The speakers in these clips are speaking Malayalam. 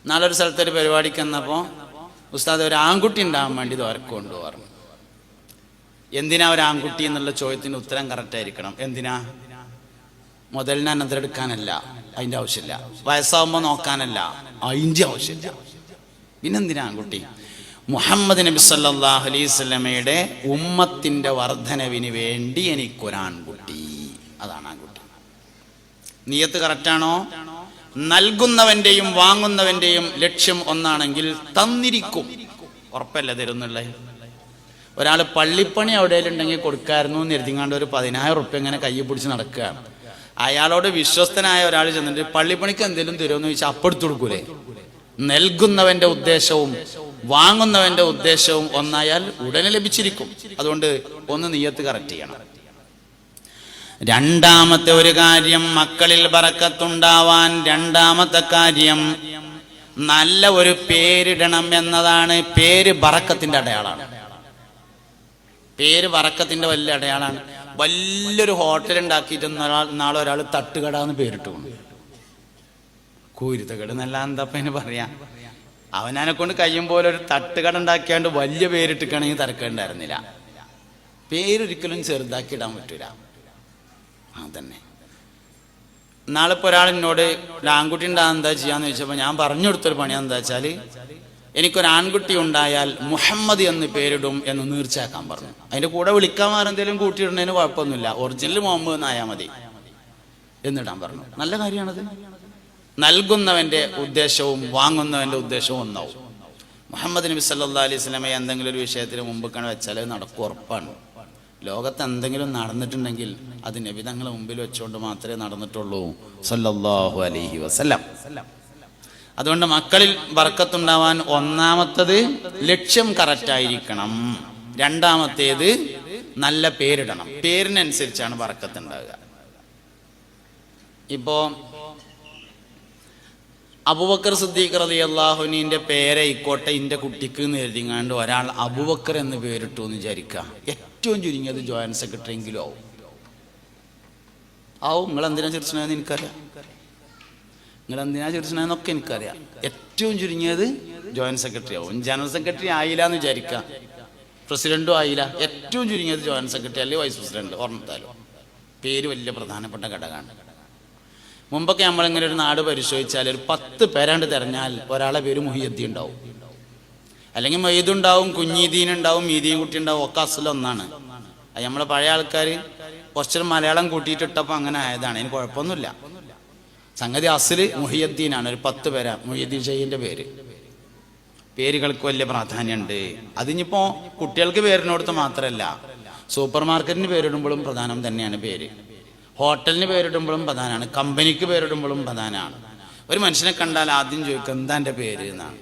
നാളെ ഒരു സ്ഥലത്തൊരു പരിപാടിക്ക് വന്നപ്പോൾ ഉസ്താദ് ഒരു ആൺകുട്ടി ഉണ്ടാകാൻ വേണ്ടി ദ്വാരക്കൊണ്ട് പറഞ്ഞു. എന്തിനാ ഒരു ആൺകുട്ടി എന്നുള്ള ചോദ്യത്തിന് ഉത്തരം കറക്റ്റായിരിക്കണം. എന്തിനാ? മുതലിനെ അനന്തരെടുക്കാനല്ല, അതിൻ്റെ ആവശ്യമില്ല. വയസ്സാവുമ്പോൾ നോക്കാനല്ല, അതിൻ്റെ ആവശ്യമില്ല. പിന്നെന്തിനാ ആൺകുട്ടി? മുഹമ്മദ് നബി സല്ലല്ലാഹു അലൈഹി വസല്ലമയുടെ ഉമ്മത്തിന്റെ വർധനവിന് വേണ്ടി എനിക്കൊരാൺകുട്ടി, അതാണ് ആൺകുട്ടി. നിയത്ത് കറക്റ്റാണോ? നൽകുന്നവന്റെയും വാങ്ങുന്നവന്റെയും ലക്ഷ്യം ഒന്നാണെങ്കിൽ തന്നിരിക്കും, ഉറപ്പല്ല തരുന്നുള്ള. ഒരാൾ പള്ളിപ്പണി എവിടെയുണ്ടെങ്കിൽ കൊടുക്കായിരുന്നു എന്ന് എഴുതിങ്ങാണ്ട് ഒരു 10,000 റുപ്യ ഇങ്ങനെ കയ്യിൽ പിടിച്ച് നടക്കുകയാണ്. അയാളോട് വിശ്വസ്തനായ ഒരാൾ ചെന്നിട്ട് പള്ളിപ്പണിക്ക് എന്തെങ്കിലും തരുമെന്ന് ചോദിച്ചാൽ അപ്പെടുത്തു കൊടുക്കൂലേ? നൽകുന്നവന്റെ ഉദ്ദേശവും വാങ്ങുന്നവന്റെ ഉദ്ദേശവും ഒന്നായാൽ ഉടനെ ലഭിച്ചിരിക്കും. അതുകൊണ്ട് ഒന്ന് നിയ്യത്ത് കറക്റ്റ് ചെയ്യണം. രണ്ടാമത്തെ ഒരു കാര്യം, മക്കളിൽ ബറക്കത്തുണ്ടാവാൻ രണ്ടാമത്തെ കാര്യം നല്ല ഒരു പേരിടണം എന്നതാണ്. പേര് ബറക്കത്തിന്റെ അടയാളാണ്. പേര് ബറക്കത്തിന്റെ വലിയ അടയാളാണ്. വലിയൊരു ഹോട്ടൽ ഉണ്ടാക്കിയിട്ട് നാളെ ഒരാൾ തട്ടുകട എന്ന് പേരിട്ടു. കൂരുത്തകട് എന്നല്ല, എന്താപ്പതിന് പറയാ. അവനെ കൊണ്ട് കഴിയും പോലെ ഒരു തട്ടുകട ഉണ്ടാക്കിയാണ്ട് വലിയ പേരിട്ടിക്കണമെങ്കിൽ തിരക്കേണ്ടായിരുന്നില്ല. പേരൊരിക്കലും ചെറുതാക്കി ഇടാൻ പറ്റൂല. അതന്നെ. നാളിപ്പോൾ ഒരാൾ എന്നോട് ഒരു ആൺകുട്ടി ഉണ്ടാകാൻ എന്താ ചെയ്യാന്ന് ചോദിച്ചപ്പോൾ ഞാൻ പറഞ്ഞു കൊടുത്തൊരു പണി എന്താ വെച്ചാൽ, എനിക്കൊരാൺകുട്ടി ഉണ്ടായാൽ മുഹമ്മദ് എന്ന് പേരിടും എന്ന് നീർച്ചയാക്കാൻ പറഞ്ഞു. അതിൻ്റെ കൂടെ വിളിക്കാൻ എന്തെങ്കിലും കൂട്ടിയിടുന്നതിന് കുഴപ്പമൊന്നുമില്ല, ഒറിജിനൽ മുഹമ്മദ് എന്നായാൽ മതി എന്നിടാൻ പറഞ്ഞു. നല്ല കാര്യമാണത്. നൽകുന്നവന്റെ ഉദ്ദേശവും വാങ്ങുന്നവന്റെ ഉദ്ദേശവും ഒന്നാവും. മുഹമ്മദ് നബി സല്ലല്ലാഹു അലൈഹി വസല്ലമയെ എന്തെങ്കിലും ഒരു വിഷയത്തിന് മുമ്പ് വെച്ചാൽ നടക്കും, ഉറപ്പാണ്. ലോകത്ത് എന്തെങ്കിലും നടന്നിട്ടുണ്ടെങ്കിൽ അത് നബി തങ്ങളെ മുമ്പിൽ വെച്ചുകൊണ്ട് മാത്രമേ നടന്നിട്ടുള്ളൂ സല്ലല്ലാഹു അലൈഹി വസല്ലം. അതുകൊണ്ട് മക്കളിൽ ബർക്കത്തുണ്ടാവാൻ ഒന്നാമത്തത് ലക്ഷ്യം കറക്റ്റായിരിക്കണം. രണ്ടാമത്തേത് നല്ല പേരിടണം. പേരിനനുസരിച്ചാണ് ബർക്കത്തുണ്ടാവുക. ഇപ്പോ അബൂബക്കർ സിദ്ദീഖ് റളിയല്ലാഹു അൻഹുവിന്റെ പേരായിക്കോട്ടെ എൻ്റെ കുട്ടിക്ക് എന്ന് എഴുതിങ്ങാണ്ട് ഒരാൾ അബൂബക്കർ എന്ന് പേരിട്ടു എന്ന് വിചാരിക്കുക. ഏറ്റവും ചുരുങ്ങിയത് ജോയിന്റ് സെക്രട്ടറി എങ്കിലും ആവും. നിങ്ങൾ എന്തിനാ ചിരിച്ചതെന്ന് എനിക്കറിയാം, നിങ്ങൾ എന്തിനാ ചിരിച്ചതെന്നൊക്കെ എനിക്കറിയാം. ഏറ്റവും ചുരുങ്ങിയത് ജോയിന്റ് സെക്രട്ടറി ആവും. ജനറൽ സെക്രട്ടറി ആയില്ല എന്ന് വിചാരിക്കുക, പ്രസിഡന്റും ആയില്ല, ഏറ്റവും ചുരുങ്ങിയത് ജോയിന്റ് സെക്രട്ടറി അല്ലെങ്കിൽ വൈസ് പ്രസിഡന്റ്. ഓർമ്മത്താലോ, പേര് വലിയ പ്രധാനപ്പെട്ട ഘടകമാണ്. മുമ്പൊക്കെ നമ്മളിങ്ങനെ ഒരു നാട് പരിശോധിച്ചാൽ ഒരു 10 പേരാണ്ട് തിരഞ്ഞാൽ ഒരാളെ പേര് മുഹിയുദ്ദീൻ ഉണ്ടാവും, അല്ലെങ്കിൽ മൊയ്തുണ്ടാവും, കുഞ്ഞീദീൻ ഉണ്ടാവും, മീദീൻ കുട്ടി ഉണ്ടാവും. ഒക്കെ അസലൊന്നാണ്. അത് നമ്മളെ പഴയ ആൾക്കാർ കുറച്ചൊരു മലയാളം കൂട്ടിയിട്ടിട്ടപ്പോൾ അങ്ങനെ ആയതാണ്. അതിന് കുഴപ്പമൊന്നുമില്ല. സംഗതി അസല് മുഹിയുദ്ദീനാണ്. ഒരു 10 പേരാ മുഹിയുദ്ദീൻ ഷെയ്ഖിന്റെ പേര്. പേരുകൾക്ക് വലിയ പ്രാധാന്യമുണ്ട്. അതിനിപ്പോൾ കുട്ടികൾക്ക് പേരിനോടത്ത് മാത്രമല്ല, സൂപ്പർ മാർക്കറ്റിന് പേരിടുമ്പോഴും പ്രധാനം തന്നെയാണ് പേര്. ഹോട്ടലിന് പേരിടുമ്പോഴും പ്രധാനമാണ്, കമ്പനിക്ക് പേരിടുമ്പോഴും പ്രധാനമാണ്. ഒരു മനുഷ്യനെ കണ്ടാൽ ആദ്യം ചോദിക്കുക എന്താ എൻ്റെ പേര് എന്നാണ്.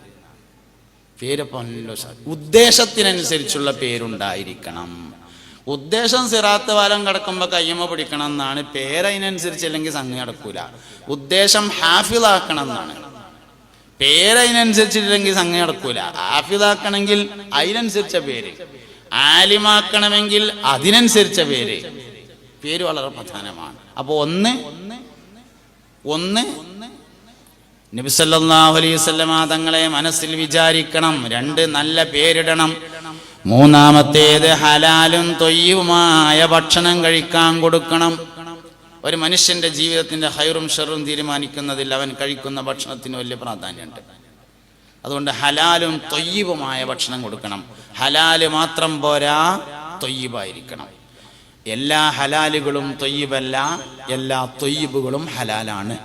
പേരപ്പം ഉദ്ദേശത്തിനനുസരിച്ചുള്ള പേരുണ്ടായിരിക്കണം. ഉദ്ദേശം സിറാത്ത് വാലം കിടക്കുമ്പോൾ കയ്യമ്മ പിടിക്കണം എന്നാണ്. പേരതിനനുസരിച്ച് അല്ലെങ്കിൽ സംഗതി നടക്കൂല. ഉദ്ദേശം ഹാഫിളാക്കണം എന്നാണ്. പേരതിനനുസരിച്ചില്ലെങ്കിൽ സംഗതി നടക്കൂല. ഹാഫിളാക്കണമെങ്കിൽ അതിനനുസരിച്ച പേര്, ആലിമാക്കണമെങ്കിൽ അതിനനുസരിച്ച പേര്. പേര് വളരെ പ്രധാനമാണ്. അപ്പോൾ ഒന്ന് നബി സല്ലല്ലാഹു അലൈഹി വസല്ലമ തങ്ങളെ മനസ്സിൽ വിചാരിക്കണം. 2 നല്ല പേരിടണം. മൂന്നാമത്തേത് ഹലാലും തൊയ്യുമായ ഭക്ഷണം കഴിക്കാൻ കൊടുക്കണം. ഒരു മനുഷ്യന്റെ ജീവിതത്തിന്റെ ഹൈറും ഷറും തീരുമാനിക്കുന്നതിൽ അവൻ കഴിക്കുന്ന ഭക്ഷണത്തിന് വലിയ പ്രാധാന്യമുണ്ട്. അതുകൊണ്ട് ഹലാലും തൊയ്യുമായ ഭക്ഷണം കൊടുക്കണം. ഹലാല് മാത്രം പോരാ, തൊയ്യുബായിരിക്കണം. എല്ലാ ഹലാലുകളും തൊയ്യിബല്ല, എല്ലാ തൊയ്യിബുകളും ഹലാലാണ്.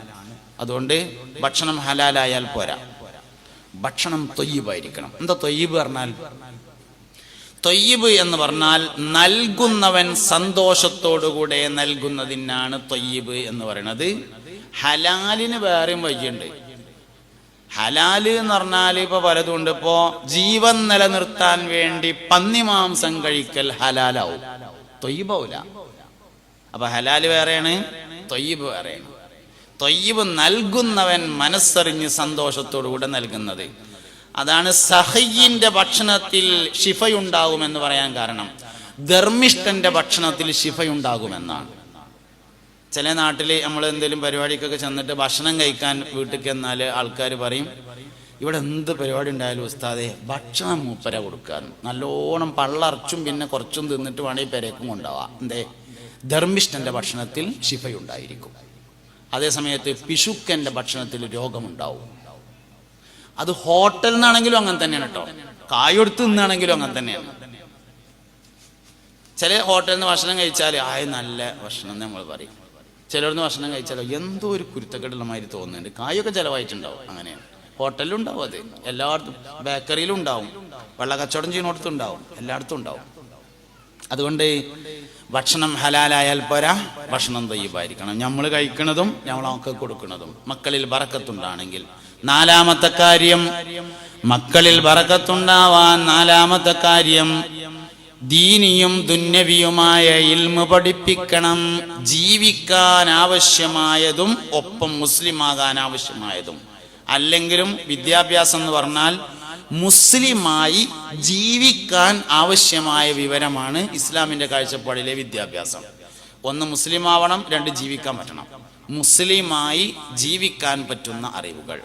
അതുകൊണ്ട് ഭക്ഷണം ഹലാലായാൽ പോരാ, ഭക്ഷണം തൊയ്യിബായിരിക്കണം. എന്താ തൊയ്യിബ് പറഞ്ഞാൽ? തൊയ്യിബ് എന്ന് പറഞ്ഞാൽ നൽകുന്നവൻ സന്തോഷത്തോടുകൂടെ നൽകുന്നതിനാണ് തൊയ്യിബ് എന്ന് പറയുന്നത്. ഹലാലിന് വേറെയും വഴിയുണ്ട്. ഹലാല് എന്ന് പറഞ്ഞാൽ ഇപ്പൊ പലതും ഉണ്ട്. ഇപ്പോ ജീവൻ നിലനിർത്താൻ വേണ്ടി പന്നിമാംസം കഴിക്കൽ ഹലാലാവും, തൊയ്യിബാവൂല. അപ്പൊ ഹലാല് വേറെയാണ്, തൊയ്യിബ് വേറെയാണ്. തൊയ്യിബ് നൽകുന്നവൻ മനസ്സറിഞ്ഞ് സന്തോഷത്തോടുകൂടെ നൽകുന്നത്. അതാണ് സഹയ്യിന്റെ ഭക്ഷണത്തിൽ ശിഫയുണ്ടാകുമെന്ന് പറയാൻ കാരണം. ധർമ്മിഷ്ഠന്റെ ഭക്ഷണത്തിൽ ശിഫയുണ്ടാകുമെന്നാണ്. ചില നാട്ടിൽ നമ്മൾ എന്തെങ്കിലും പരിപാടിക്കൊക്കെ ചെന്നിട്ട് ഭക്ഷണം കഴിക്കാൻ വീട്ടിൽ ചെന്നാൽ ആൾക്കാർ പറയും, ഇവിടെ എന്ത് പരിപാടി ഉണ്ടായാലും ഉസ്താദെ ഭക്ഷണം മൂപ്പര കൊടുക്കാൻ നല്ലോണം പള്ളറച്ചും പിന്നെ കുറച്ചും തിന്നിട്ട് വേണമെങ്കിൽ പെരേക്കും കൊണ്ടാവാം. എന്തേ? ധർമ്മിഷ്ഠൻ്റെ ഭക്ഷണത്തിൽ ശിഫയുണ്ടായിരിക്കും. അതേസമയത്ത് പിശുക്കൻ്റെ ഭക്ഷണത്തിൽ രോഗമുണ്ടാവും. അത് ഹോട്ടലിൽ നിന്നാണെങ്കിലും അങ്ങനെ തന്നെയാണ് കേട്ടോ, കായൊടുത്ത് നിന്നാണെങ്കിലും അങ്ങനെ തന്നെയാണ്. ചില ഹോട്ടലിൽ നിന്ന് ഭക്ഷണം കഴിച്ചാൽ നല്ല ഭക്ഷണം നമ്മൾ പറയും. ചിലർന്ന് ഭക്ഷണം കഴിച്ചാലോ എന്തോ ഒരു കുരുത്തക്കെട്ടുള്ള മാതിരി തോന്നുന്നുണ്ട്, കായൊക്കെ ചിലവായിട്ടുണ്ടാവും. അങ്ങനെയാണ് ഹോട്ടലിലും ഉണ്ടാവും, അത് എല്ലായിടത്തും, ബേക്കറിയിലും ഉണ്ടാവും, വെള്ള കച്ചവടം ചെയ്യുന്നിടത്തും ഉണ്ടാവും, എല്ലായിടത്തും ഉണ്ടാവും. അതുകൊണ്ട് ഭക്ഷണം ഹലാലായാൽ പോരാ, ഭക്ഷണം തയ്യിബായിരിക്കണം. നമ്മൾ കഴിക്കുന്നതും നമ്മളൊക്കെ കൊടുക്കുന്നതും. മക്കളിൽ ബറക്കത്തുണ്ടാണെങ്കിൽ നാലാമത്തെ കാര്യം, മക്കളിൽ ബറക്കത്തുണ്ടാവാൻ നാലാമത്തെ കാര്യം ദീനിയും ദുന്യവിയുമായ ഇൽമ് പഠിപ്പിക്കണം. ജീവിക്കാൻ ആവശ്യമായതും ഒപ്പം മുസ്ലിമാകാൻ ആവശ്യമായതും. അല്ലെങ്കിലും വിദ്യാഭ്യാസം എന്ന് പറഞ്ഞാൽ മുസ്ലിമായി ജീവിക്കാൻ ആവശ്യമായ വിവരമാണ് ഇസ്ലാമിൻ്റെ കാഴ്ചപ്പാടിലെ വിദ്യാഭ്യാസം. ഒന്ന് മുസ്ലിമാവണം, രണ്ട് ജീവിക്കാൻ പറ്റണം. മുസ്ലിമായി ജീവിക്കാൻ പറ്റുന്ന അറിവുകൾ.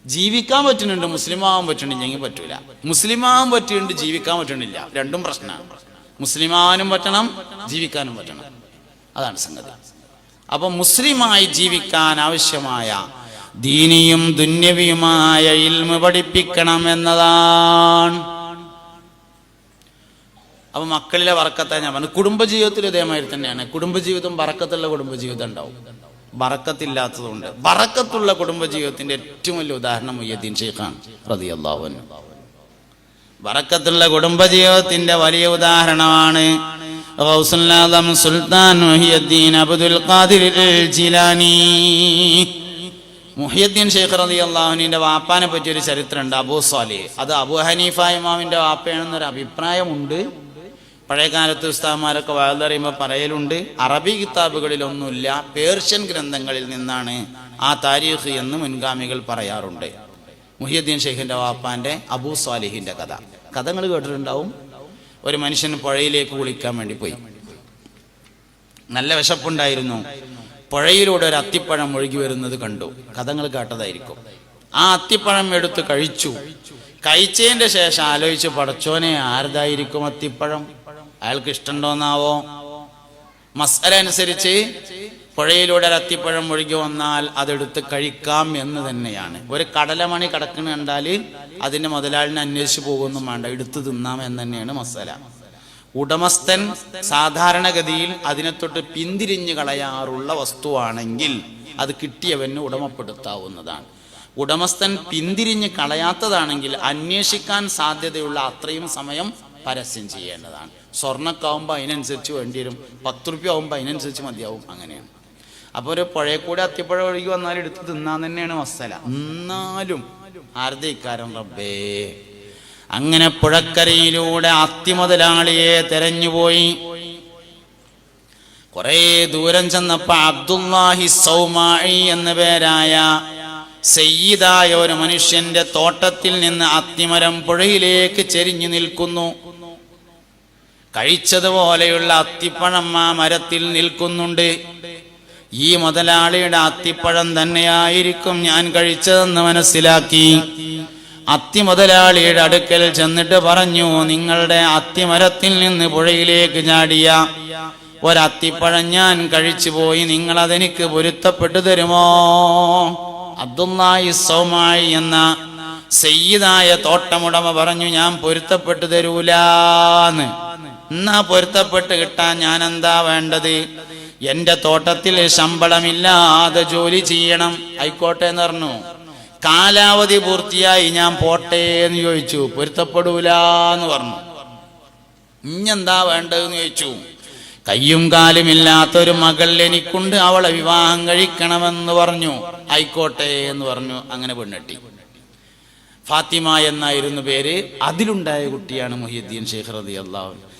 ജീവിക്കാൻ പറ്റുന്നുണ്ട്, മുസ്ലിമാവാൻ പറ്റണില്ലെങ്കിൽ പറ്റൂല. മുസ്ലിമാവാൻ പറ്റുന്നുണ്ട്, ജീവിക്കാൻ പറ്റണില്ല, രണ്ടും പ്രശ്നമാണ്. മുസ്ലിമാവാനും പറ്റണം, ജീവിക്കാനും പറ്റണം, അതാണ് സംഗതി. അപ്പൊ മുസ്ലിമായി ജീവിക്കാൻ ആവശ്യമായ ദീനിയും ദുന്യവിയുമായ ഇൽമ് പഠിപ്പിക്കണം എന്നതാണ്. അപ്പൊ മക്കളിലെ ബറക്കത്തായി ഞാൻ പറഞ്ഞു. കുടുംബജീവിതത്തിൽ ഇതേമാതിരി തന്നെയാണ്. കുടുംബജീവിതം ബറക്കത്തുള്ള കുടുംബജീവിതം ഉണ്ടാവും, ബറക്കത്തില്ലാത്തതുണ്ട്. ബറക്കത്തുള്ള കുടുംബജീവിതത്തിന്റെ ഏറ്റവും വലിയ ഉദാഹരണം മുഹ്യിദ്ദീൻ ശൈഖാണ് റളിയല്ലാഹു അൻഹു. ബറക്കത്തുള്ള കുടുംബജീവിതത്തിന്റെ വലിയ ഉദാഹരണമാണ് ഗൗസുൽ ആദം സുൽത്താൻ മുഹ്യിദ്ദീൻ അബ്ദുൽ ഖാദിർ ജിലാനി. മുഹ്യിദ്ദീൻ ശൈഖ് റളിയല്ലാഹു അൻഹുവിന്റെ വാപ്പാനെ പറ്റിയൊരു ചരിത്രമുണ്ട്, അബൂ സ്വാലിഹ്. അത് അബൂ ഹനീഫ ഇമാമിന്റെ വാപ്പയാണെന്നൊരു അഭിപ്രായമുണ്ട്. പഴയകാലത്ത് ഉസ്താദ്മാരൊക്കെ വാഴറിയുമ്പോൾ പറയലുണ്ട്, അറബി കിതാബുകളിലൊന്നുമില്ല, പേർഷ്യൻ ഗ്രന്ഥങ്ങളിൽ നിന്നാണ് ആ താരീഖ് എന്ന് മുൻഗാമികൾ പറയാറുണ്ട്. മുഹ്യിദ്ദീൻ ശൈഖിന്റെ വാപ്പാന്റെ അബൂ സ്വാലിഹിന്റെ കഥ നിങ്ങൾ കേട്ടിട്ടുണ്ടാവും. ഒരു മനുഷ്യൻ പുഴയിലേക്ക് കുളിക്കാൻ വേണ്ടി പോയി. നല്ല വിശപ്പുണ്ടായിരുന്നു. പുഴയിലൂടെ ഒരു അത്തിപ്പഴം ഒഴുകി വരുന്നത് കണ്ടു. കഥകൾ കേട്ടതായിരിക്കും. ആ അത്തിപ്പഴം എടുത്ത് കഴിച്ചു. കഴിച്ചതിന്റെ ശേഷം ആലോചിച്ച്, പടച്ചോനെ ആരതായിരിക്കും അത്തിപ്പഴം, അയാൾക്ക് ഇഷ്ടമുണ്ടോന്നാവോ? മസ്അല അനുസരിച്ച് പുഴയിലൂടെ ഒരു അത്തിപ്പഴം ഒഴുകി വന്നാൽ അതെടുത്ത് കഴിക്കാം എന്ന് തന്നെയാണ്. ഒരു കടലമണി കിടക്കുന്ന കണ്ടാൽ അതിന്റെ മുതലാളിനെ അന്വേഷിച്ച് പോകുമെന്നും വേണ്ട, എടുത്തു തിന്നാം എന്ന് തന്നെയാണ് മസ്അല. ഉടമസ്ഥൻ സാധാരണഗതിയിൽ അതിനെ തൊട്ട് പിന്തിരിഞ്ഞു കളയാറുള്ള വസ്തുവാണെങ്കിൽ അത് കിട്ടിയവന് ഉടമപ്പെടുത്താവുന്നതാണ്. ഉടമസ്ഥൻ പിന്തിരിഞ്ഞ് കളയാത്തതാണെങ്കിൽ അന്വേഷിക്കാൻ സാധ്യതയുള്ള അത്രയും സമയം പരസ്യം ചെയ്യേണ്ടതാണ്. സ്വർണ്ണക്കാവുമ്പോൾ അതിനനുസരിച്ച് വേണ്ടി വരും, 10 റുപ്യ ആവുമ്പോൾ അതിനനുസരിച്ച് മതിയാവും, അങ്ങനെയാണ്. അപ്പോൾ ഒരു പുഴയെ കൂടെ അത്തിപ്പഴം ഒഴുകി വന്നാൽ എടുത്ത് തിന്നാൻ തന്നെയാണ് മസ്സല. എന്നാലും ആരുടെ ഇക്കാരം റബ്ബേ. അങ്ങനെ പുഴക്കരയിലൂടെ അത്തിമുതലാളിയെ തെരഞ്ഞുപോയി. കുറെ ദൂരം ചെന്നപ്പോ അബ്ദുല്ലാഹി സൗമായി എന്ന പേരായ സയ്യിദായ ഒരു മനുഷ്യന്റെ തോട്ടത്തിൽ നിന്ന് അത്തിമരം പുഴയിലേക്ക് ചെരിഞ്ഞു നിൽക്കുന്നു. കഴിച്ചതുപോലെയുള്ള അത്തിപ്പഴം ആ മരത്തിൽ നിൽക്കുന്നുണ്ട്. ഈ മുതലാളിയുടെ അത്തിപ്പഴം തന്നെയായിരിക്കും ഞാൻ കഴിച്ചതെന്ന് മനസ്സിലാക്കി. അത്തി മുതലാളിയുടെ അടുക്കൽ ചെന്നിട്ട് പറഞ്ഞു, നിങ്ങളുടെ അത്തിമരത്തിൽ നിന്ന് പുഴയിലേക്ക് ചാടിയ ഒരത്തിപ്പഴം ഞാൻ കഴിച്ചു പോയി, നിങ്ങൾ അതെനിക്ക് പൊരുത്തപ്പെട്ടു തരുമോ? അബ്ദുല്ലാഹി സൗമായി എന്ന സയ്യിദായ തോട്ടമുടമ പറഞ്ഞു, ഞാൻ പൊരുത്തപ്പെട്ടു തരൂലാന്ന്. എന്നാ പൊരുത്തപ്പെട്ട് കിട്ടാൻ ഞാൻ എന്താ വേണ്ടത്? എന്റെ തോട്ടത്തിൽ ശമ്പളമില്ലാതെ ജോലി ചെയ്യണം. ആയിക്കോട്ടെ എന്ന് പറഞ്ഞു. കാലാവധി പൂർത്തിയായി, ഞാൻ പോട്ടെ എന്ന് ചോദിച്ചു. പൊരുത്തപ്പെടൂലെന്ന് പറഞ്ഞു. ഇഞ്ഞെന്താ വേണ്ടതെന്ന് ചോദിച്ചു. കയ്യും കാലുമില്ലാത്തൊരു മകൾ എനിക്കുണ്ട്, അവളെ വിവാഹം കഴിക്കണമെന്ന് പറഞ്ഞു. ആയിക്കോട്ടെ എന്ന് പറഞ്ഞു. അങ്ങനെ പെണ്ണെട്ടി. ഫാത്തിമ എന്നായിരുന്നു പേര്. അതിലുണ്ടായ കുട്ടിയാണ് മുഹ്യിദ്ദീൻ ശൈഖ് റളിയല്ലാഹു അൻഹു.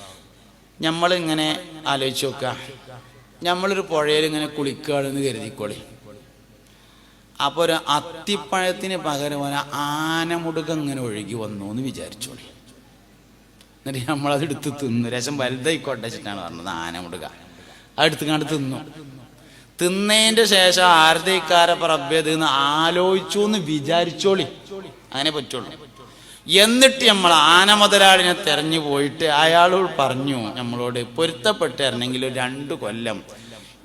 നമ്മളിങ്ങനെ ആലോചിച്ച് നോക്കുക, നമ്മളൊരു പുഴയിൽ ഇങ്ങനെ കുളിക്കുകയാണെന്ന് കരുതിക്കോളി. അപ്പോൾ ഒരു അത്തിപ്പഴത്തിന് പകരം ഒരു ആനമുടുകം ഇങ്ങനെ ഒഴുകി വന്നു എന്ന് വിചാരിച്ചോളി. എന്നിട്ട് നമ്മളതെടുത്ത് തിന്നു. രസം വലുതായിക്കോട്ടെ വെച്ചിട്ടാണ് പറഞ്ഞത് ആനമുടുക. അടുത്തുകാണ്ട് തിന്നു. തിന്നതിൻ്റെ ശേഷം ആരുതേക്കാരപ്പ റബ്ബേത് എന്ന് ആലോചിച്ചു എന്ന് വിചാരിച്ചോളി, അങ്ങനെ പറ്റുള്ളൂ. എന്നിട്ട് നമ്മൾ ആന മുതലാളിനെ തെരഞ്ഞു പോയിട്ട് അയാളോട് പറഞ്ഞു, നമ്മളോട് പൊരുത്തപ്പെട്ടിരുന്നെങ്കിൽ 2 കൊല്ലം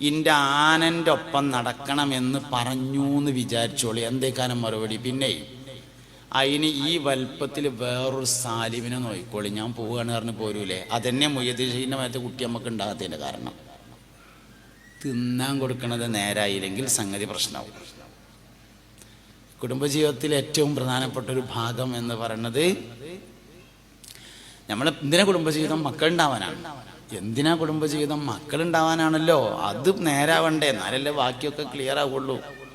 ഇൻ്റെ ആനൻ്റെ ഒപ്പം നടക്കണമെന്ന് പറഞ്ഞു എന്ന് വിചാരിച്ചോളി. എന്തേക്കാനും മറുപടി, പിന്നെ അതിന് ഈ വലുപ്പത്തിൽ വേറൊരു സാലിമിനെ നോക്കിക്കോളി, ഞാൻ പോവുകയാണ് പറഞ്ഞ് പോരൂലേ. അതെന്നെ മുയ്യദ്ദീൻ്റെ മേലത്തെ കുട്ടി നമുക്ക് ഉണ്ടാകാത്തതിൻ്റെ കാരണം. തിന്നാൻ കൊടുക്കണത് നേരായില്ലെങ്കിൽ സംഗതി പ്രശ്നമാവും. കുടുംബജീവിതത്തിൽ ഏറ്റവും പ്രധാനപ്പെട്ട ഒരു ഭാഗം എന്ന് പറയുന്നത്, നമ്മൾ എന്തിനാ കുടുംബജീവിതം? മക്കളുണ്ടാവാനാണ്. എന്തിനാ കുടുംബജീവിതം? മക്കളുണ്ടാവാനാണല്ലോ. അത് നേരാവണ്ടേ, എന്നാലല്ലേ ബാക്കിയൊക്കെ ക്ലിയർ ആവുള്ളൂ.